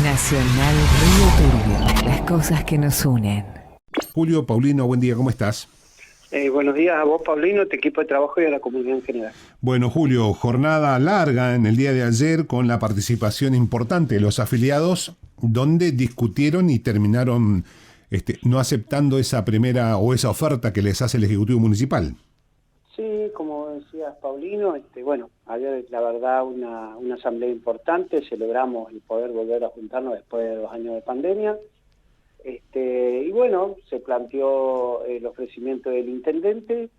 Nacional Río Turbio, las cosas que nos unen. Julio, Paulino, buen día, ¿cómo estás? Buenos días a vos, Paulino, a tu equipo de trabajo y a la comunidad en general. Bueno, Julio, jornada larga en el día de ayer con la participación importante de los afiliados, donde discutieron y terminaron no aceptando esa primera o esa oferta que les hace el Ejecutivo Municipal. Sí, como decías, Paulino, bueno, ayer la verdad una asamblea importante, celebramos el poder volver a juntarnos después de 2 años de pandemia. Y bueno, se planteó el ofrecimiento del intendente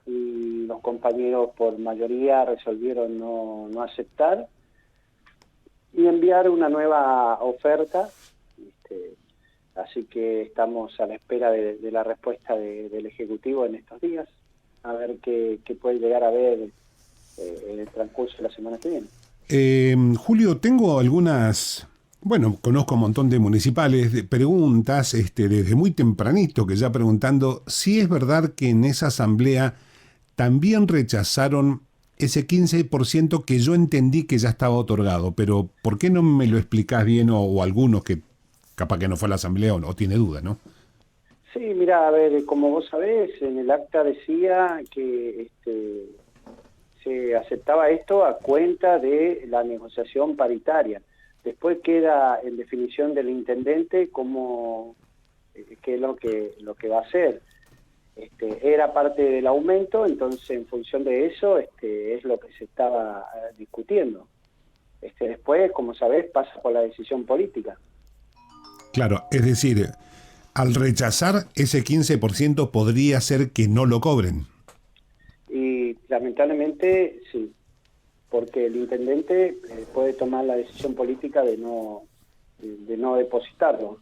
y los compañeros por mayoría resolvieron no aceptar y enviar una nueva oferta. Así que estamos a la espera de la respuesta del Ejecutivo en estos días, a ver qué puede llegar a ver en el transcurso de la semana que viene. Julio, tengo algunas... Bueno, conozco un montón de municipales, de preguntas, desde muy tempranito que ya preguntando si es verdad que en esa asamblea también rechazaron ese 15% que yo entendí que ya estaba otorgado, pero ¿por qué no me lo explicás bien o algunos que capaz que no fue a la asamblea o tiene duda, ¿no? Sí, mira, a ver, como vos sabés, en el acta decía que se aceptaba esto a cuenta de la negociación paritaria. Después queda en definición del intendente cómo, qué es lo que va a hacer. Era parte del aumento, entonces en función de eso es lo que se estaba discutiendo. Después, como sabés, pasa por la decisión política. Claro, es decir, al rechazar ese 15% podría ser que no lo cobren. Y lamentablemente sí, porque el intendente puede tomar la decisión política de no depositarlo.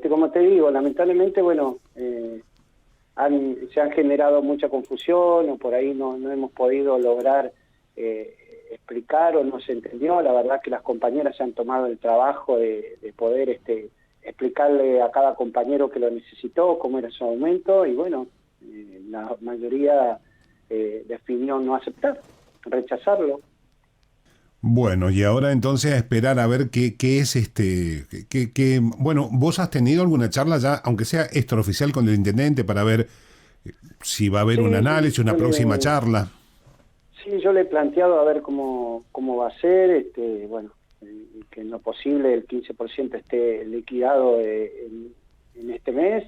Como te digo, lamentablemente, bueno, se han generado mucha confusión o por ahí no hemos podido lograr explicar o no se entendió. La verdad que las compañeras se han tomado el trabajo de poder explicarle a cada compañero que lo necesitó, cómo era su aumento y bueno, la mayoría definió no aceptar, rechazarlo. Bueno, y ahora entonces a esperar a ver qué es bueno, ¿vos has tenido alguna charla ya, aunque sea extraoficial con el intendente, para ver si va a haber Sí, un análisis, una próxima charla? Sí, yo le he planteado a ver cómo va a ser, bueno, que en lo posible el 15% esté liquidado en este mes,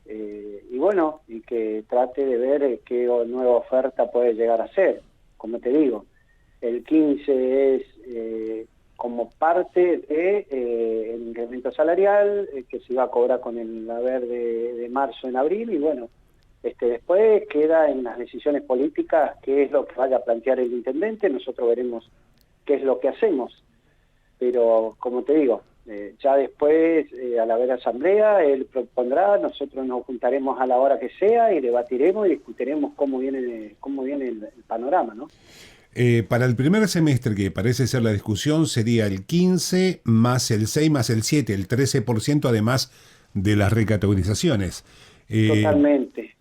y bueno, y que trate de ver qué nueva oferta puede llegar a ser. Como te digo, el 15 es como parte del incremento salarial que se iba a cobrar con el haber de marzo en abril y bueno, después queda en las decisiones políticas qué es lo que vaya a plantear el intendente, nosotros veremos qué es lo que hacemos, pero como te digo, ya después al haber asamblea, él propondrá, nosotros nos juntaremos a la hora que sea y debatiremos y discutiremos cómo viene el panorama, ¿no? Para el primer semestre, que parece ser la discusión, sería el 15 más el 6 más el 7, el 13%, además de las recategorizaciones. Totalmente.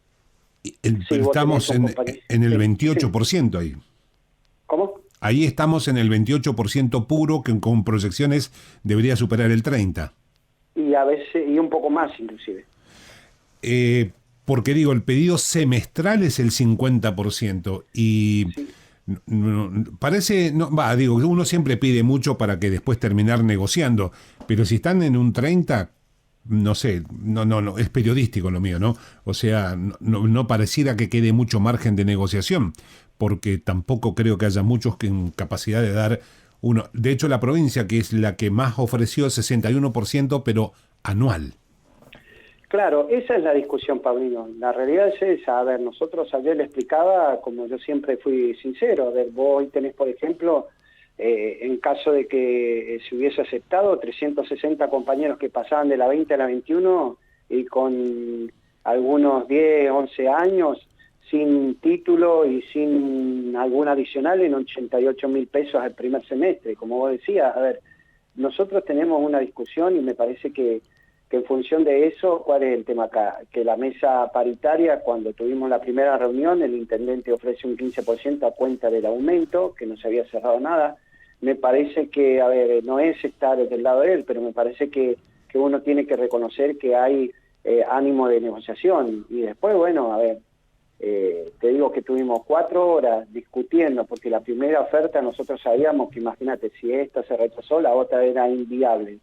Sí, estamos en el 28% ahí. ¿Cómo? Ahí estamos en el 28% puro, que con proyecciones debería superar el 30%. Y a veces, y un poco más inclusive. Porque digo, el pedido semestral es el 50% y... Sí. Parece, uno siempre pide mucho para que después terminar negociando, pero si están en un 30, no sé, no, es periodístico lo mío, ¿no? O sea, no pareciera que quede mucho margen de negociación, porque tampoco creo que haya muchos en capacidad de dar uno. De hecho, la provincia, que es la que más ofreció, 61%, pero anual. Claro, esa es la discusión, Paulino. La realidad es esa. A ver, nosotros ayer le explicaba, como yo siempre fui sincero, a ver, vos hoy tenés, por ejemplo, en caso de que se hubiese aceptado, 360 compañeros que pasaban de la 20 a la 21 y con algunos 10, 11 años, sin título y sin algún adicional en 88.000 pesos el primer semestre. Como vos decías, a ver, nosotros tenemos una discusión y me parece que en función de eso, ¿cuál es el tema acá? Que la mesa paritaria, cuando tuvimos la primera reunión, el intendente ofrece un 15% a cuenta del aumento, que no se había cerrado nada. me parece que, a ver, no es estar del lado de él, pero me parece que uno tiene que reconocer que hay ánimo de negociación. Y después, bueno, a ver, te digo que tuvimos 4 horas discutiendo, porque la primera oferta nosotros sabíamos que, imagínate, si esta se rechazó, la otra era inviable.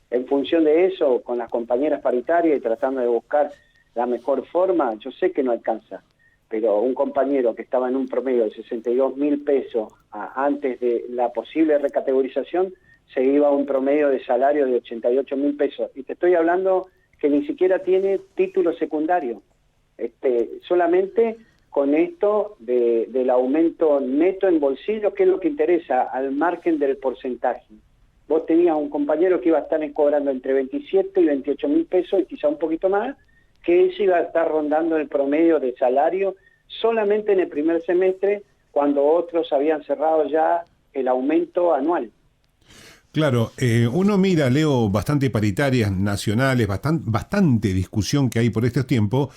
En función de eso, con las compañeras paritarias y tratando de buscar la mejor forma, yo sé que no alcanza, pero un compañero que estaba en un promedio de 62.000 pesos antes de la posible recategorización, se iba a un promedio de salario de 88.000 pesos. Y te estoy hablando que ni siquiera tiene título secundario. Solamente con esto del aumento neto en bolsillo, que es lo que interesa, al margen del porcentaje. Vos tenías un compañero que iba a estar cobrando entre 27 y 28.000 pesos, y quizá un poquito más, que ese iba a estar rondando el promedio de salario solamente en el primer semestre, cuando otros habían cerrado ya el aumento anual. Claro, uno mira, Leo, bastante paritarias nacionales, bastante discusión que hay por estos tiempos,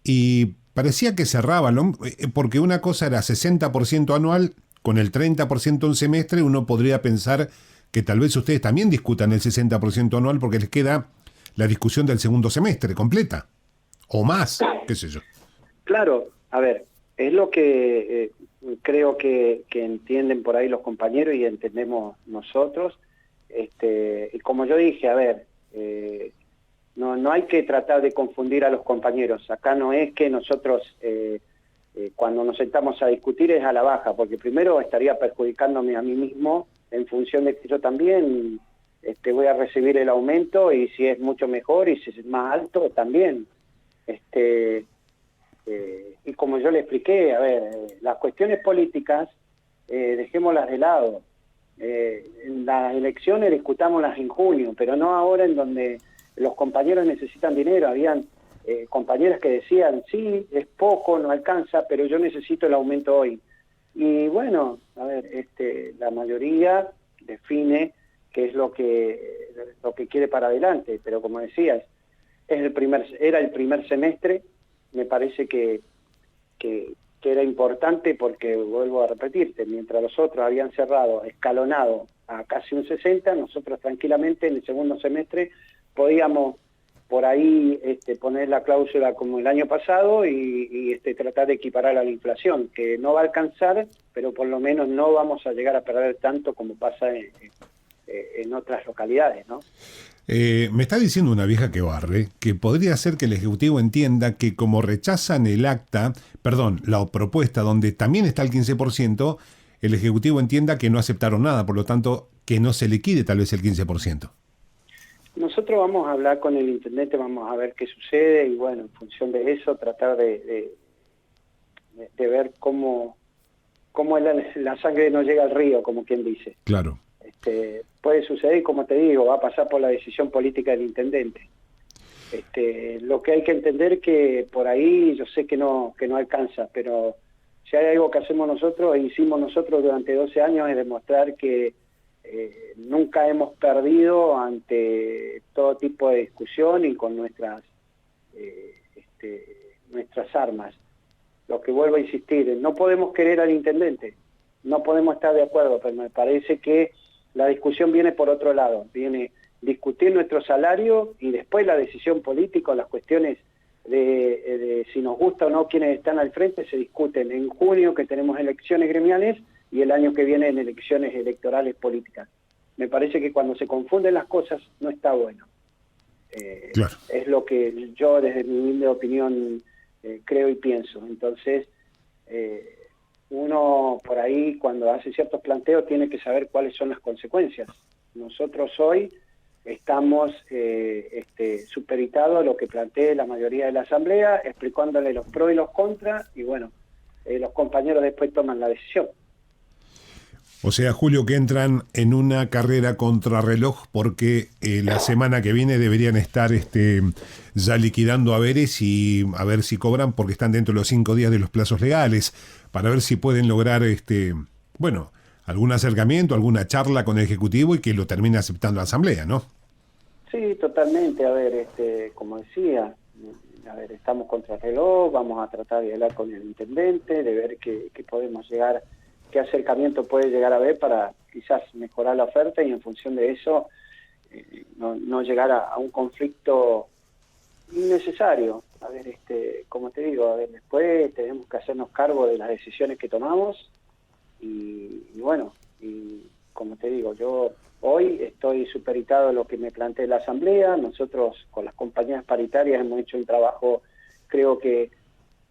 y parecía que cerraban, ¿no? Porque una cosa era 60% anual, con el 30% en semestre, uno podría pensar que tal vez ustedes también discutan el 60% anual porque les queda la discusión del segundo semestre completa, o más, qué sé yo. Claro, a ver, es lo que creo que entienden por ahí los compañeros y entendemos nosotros. Y como yo dije, a ver, no hay que tratar de confundir a los compañeros. Acá no es que nosotros, cuando nos sentamos a discutir, es a la baja, porque primero estaría perjudicándome a mí mismo en función de que yo también voy a recibir el aumento, y si es mucho mejor y si es más alto, también. Y como yo le expliqué, a ver, las cuestiones políticas, dejémoslas de lado. En las elecciones discutámoslas en junio, pero no ahora, en donde los compañeros necesitan dinero. Habían compañeras que decían, sí, es poco, no alcanza, pero yo necesito el aumento hoy. Y bueno, a ver, la mayoría define qué es lo que quiere para adelante, pero como decías, era el primer semestre. Me parece que era importante, porque, vuelvo a repetirte, mientras los otros habían cerrado escalonado a casi un 60, nosotros tranquilamente en el segundo semestre podíamos por ahí poner la cláusula como el año pasado y tratar de equiparar a la inflación, que no va a alcanzar, pero por lo menos no vamos a llegar a perder tanto como pasa en otras localidades, ¿no? Me está diciendo una vieja que barre que podría ser que el Ejecutivo entienda que como rechazan la propuesta donde también está el 15%, el Ejecutivo entienda que no aceptaron nada, por lo tanto, que no se liquide tal vez el 15%. Nosotros vamos a hablar con el intendente, vamos a ver qué sucede, y bueno, en función de eso, tratar de ver cómo la sangre no llega al río, como quien dice. Claro. Puede suceder, y como te digo, va a pasar por la decisión política del intendente. Lo que hay que entender, que por ahí yo sé que no alcanza, pero si hay algo que hacemos nosotros e hicimos nosotros durante 12 años, es demostrar que nunca hemos perdido ante todo tipo de discusión y con nuestras armas. Lo que vuelvo a insistir, no podemos querer al intendente, no podemos estar de acuerdo, pero me parece que la discusión viene por otro lado, viene discutir nuestro salario, y después la decisión política, las cuestiones de si nos gusta o no quienes están al frente, se discuten en junio, que tenemos elecciones gremiales, y el año que viene en elecciones electorales políticas. Me parece que cuando se confunden las cosas no está bueno. Claro. Es lo que yo, desde mi humilde opinión, creo y pienso. Entonces, uno por ahí, cuando hace ciertos planteos, tiene que saber cuáles son las consecuencias. Nosotros hoy estamos supeditados a lo que plantee la mayoría de la Asamblea, explicándole los pros y los contras, y bueno, los compañeros después toman la decisión. O sea, Julio, que entran en una carrera contrarreloj, porque la semana que viene deberían estar ya liquidando haberes y a ver si cobran, porque están dentro de los 5 días de los plazos legales, para ver si pueden lograr algún acercamiento, alguna charla con el Ejecutivo, y que lo termine aceptando la Asamblea, ¿no? Sí, totalmente. A ver, como decía, estamos contrarreloj, vamos a tratar de hablar con el intendente, de ver qué podemos llegar, qué acercamiento puede llegar a haber para quizás mejorar la oferta y en función de eso no llegar a un conflicto innecesario. A ver, como te digo, a ver, después tenemos que hacernos cargo de las decisiones que tomamos y bueno, y como te digo, yo hoy estoy supeditado a lo que me plantea la Asamblea. Nosotros con las compañías paritarias hemos hecho un trabajo, creo que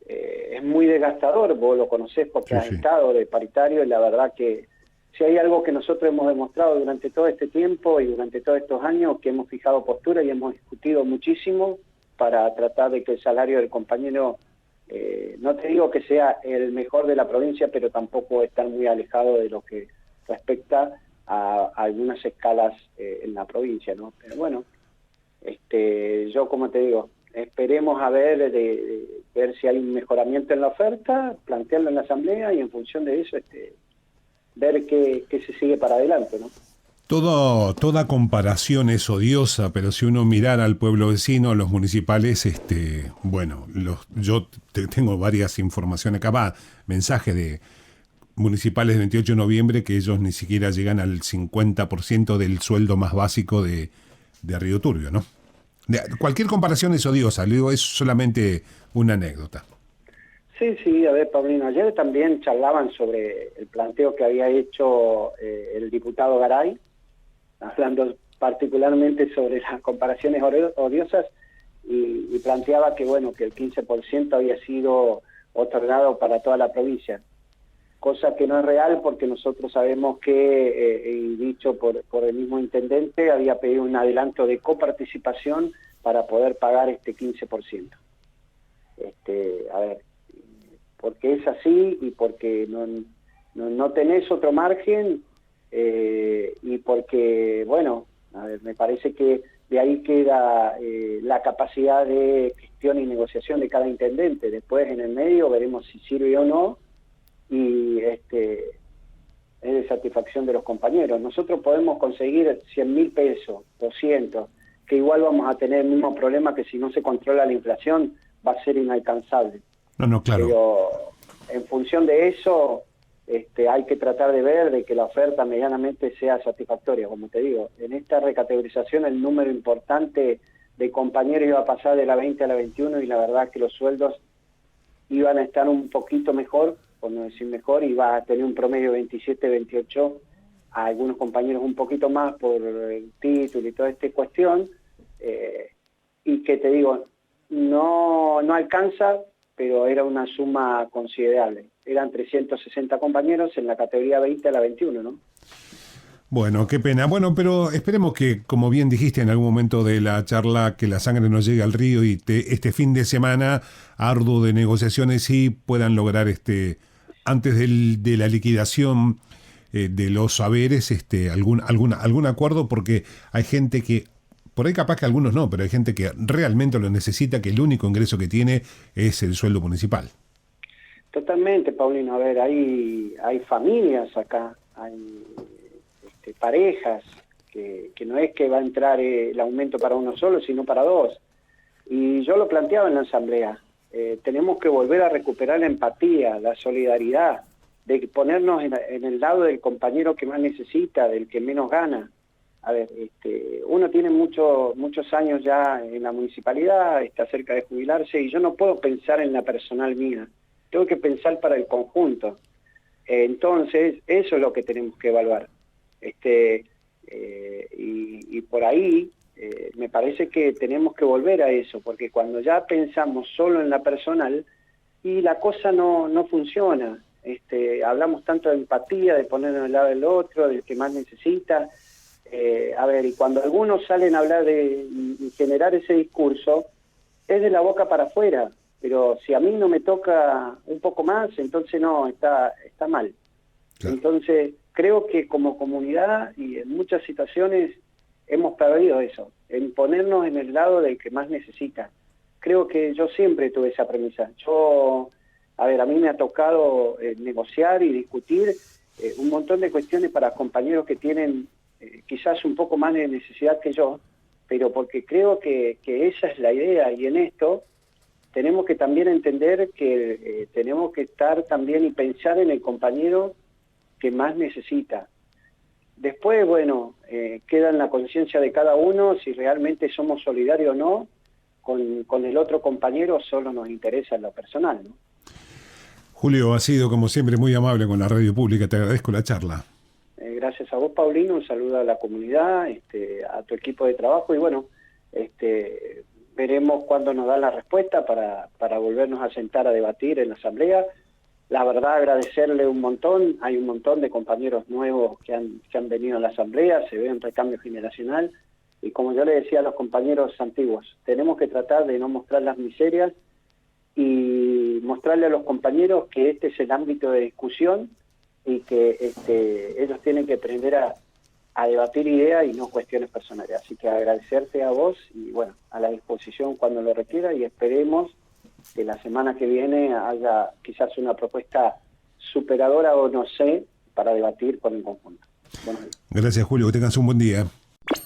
es muy desgastador, vos lo conocés porque has estado de paritario, y la verdad que si hay algo que nosotros hemos demostrado durante todo este tiempo y durante todos estos años, que hemos fijado postura y hemos discutido muchísimo para tratar de que el salario del compañero, no te digo que sea el mejor de la provincia, pero tampoco estar muy alejado de lo que respecta a algunas escalas en la provincia, ¿no? Pero bueno, yo como te digo, esperemos a ver ver si hay un mejoramiento en la oferta, plantearlo en la Asamblea y en función de eso ver qué se sigue para adelante, ¿no? Toda comparación es odiosa, pero si uno mirara al pueblo vecino, los municipales, bueno, yo tengo varias informaciones acá, mensajes de municipales del 28 de noviembre que ellos ni siquiera llegan al 50% del sueldo más básico de Río Turbio, ¿no? Cualquier comparación es odiosa, le digo, es solamente una anécdota. Sí, a ver, Paulino, ayer también charlaban sobre el planteo que había hecho el diputado Garay, hablando particularmente sobre las comparaciones odiosas, y planteaba que, bueno, que el 15% había sido otorgado para toda la provincia, cosa que no es real porque nosotros sabemos que, y dicho por el mismo intendente, había pedido un adelanto de coparticipación para poder pagar este 15%. A ver, porque es así y porque no tenés otro margen, y porque, bueno, a ver, me parece que de ahí queda la capacidad de gestión y negociación de cada intendente. Después en el medio veremos si sirve o no, y es de satisfacción de los compañeros. Nosotros podemos conseguir 100.000 pesos, 200, que igual vamos a tener el mismo problema que si no se controla la inflación va a ser inalcanzable. No, claro. Pero en función de eso hay que tratar de ver de que la oferta medianamente sea satisfactoria. Como te digo, en esta recategorización el número importante de compañeros iba a pasar de la 20 a la 21 y la verdad que los sueldos iban a estar un poquito mejor, por no decir mejor, y va a tener un promedio de 27, 28, a algunos compañeros un poquito más por el título y toda esta cuestión, y que te digo, no alcanza, pero era una suma considerable. Eran 360 compañeros en la categoría 20 a la 21, ¿no? Bueno, qué pena. Bueno, pero esperemos que, como bien dijiste en algún momento de la charla, que la sangre no llegue al río y este fin de semana arduo de negociaciones sí puedan lograr antes de la liquidación de los saberes algún acuerdo, porque hay gente que, por ahí capaz que algunos no, pero hay gente que realmente lo necesita, que el único ingreso que tiene es el sueldo municipal. Totalmente, Paulino. A ver, hay familias acá, hay parejas, que no es que va a entrar el aumento para uno solo, sino para dos. Y yo lo planteaba en la Asamblea, tenemos que volver a recuperar la empatía, la solidaridad, de ponernos en el lado del compañero que más necesita, del que menos gana. A ver, uno tiene muchos años ya en la municipalidad, está cerca de jubilarse, y yo no puedo pensar en la personal mía, tengo que pensar para el conjunto. Entonces, eso es lo que tenemos que evaluar. Y por ahí me parece que tenemos que volver a eso, porque cuando ya pensamos solo en la personal, y la cosa no funciona. Hablamos tanto de empatía, de ponernos al lado del otro, del que más necesita. A ver, y cuando algunos salen a hablar y generar ese discurso, es de la boca para afuera, pero si a mí no me toca un poco más, entonces no, está mal. Claro. Entonces, creo que como comunidad y en muchas situaciones hemos perdido eso, en ponernos en el lado del que más necesita. Creo que yo siempre tuve esa premisa. A mí me ha tocado negociar y discutir un montón de cuestiones para compañeros que tienen quizás un poco más de necesidad que yo, pero porque creo que esa es la idea, y en esto tenemos que también entender que tenemos que estar también y pensar en el compañero que más necesita. Después, bueno, queda en la conciencia de cada uno si realmente somos solidarios o no con el otro compañero, solo nos interesa en lo personal, ¿no? Julio, ha sido como siempre muy amable con la radio pública, te agradezco la charla. Gracias a vos, Paulino, un saludo a la comunidad, a tu equipo de trabajo y bueno, veremos cuándo nos dan la respuesta para volvernos a sentar a debatir en la asamblea. La verdad, agradecerle un montón, hay un montón de compañeros nuevos que han venido a la asamblea, se ve un recambio generacional y como yo le decía a los compañeros antiguos, tenemos que tratar de no mostrar las miserias y mostrarle a los compañeros que este es el ámbito de discusión y que ellos tienen que aprender a debatir ideas y no cuestiones personales. Así que agradecerte a vos y bueno, a la disposición cuando lo requiera y esperemos que la semana que viene haya quizás una propuesta superadora o no sé, para debatir con el conjunto. Bueno, gracias, Julio, que tengas un buen día.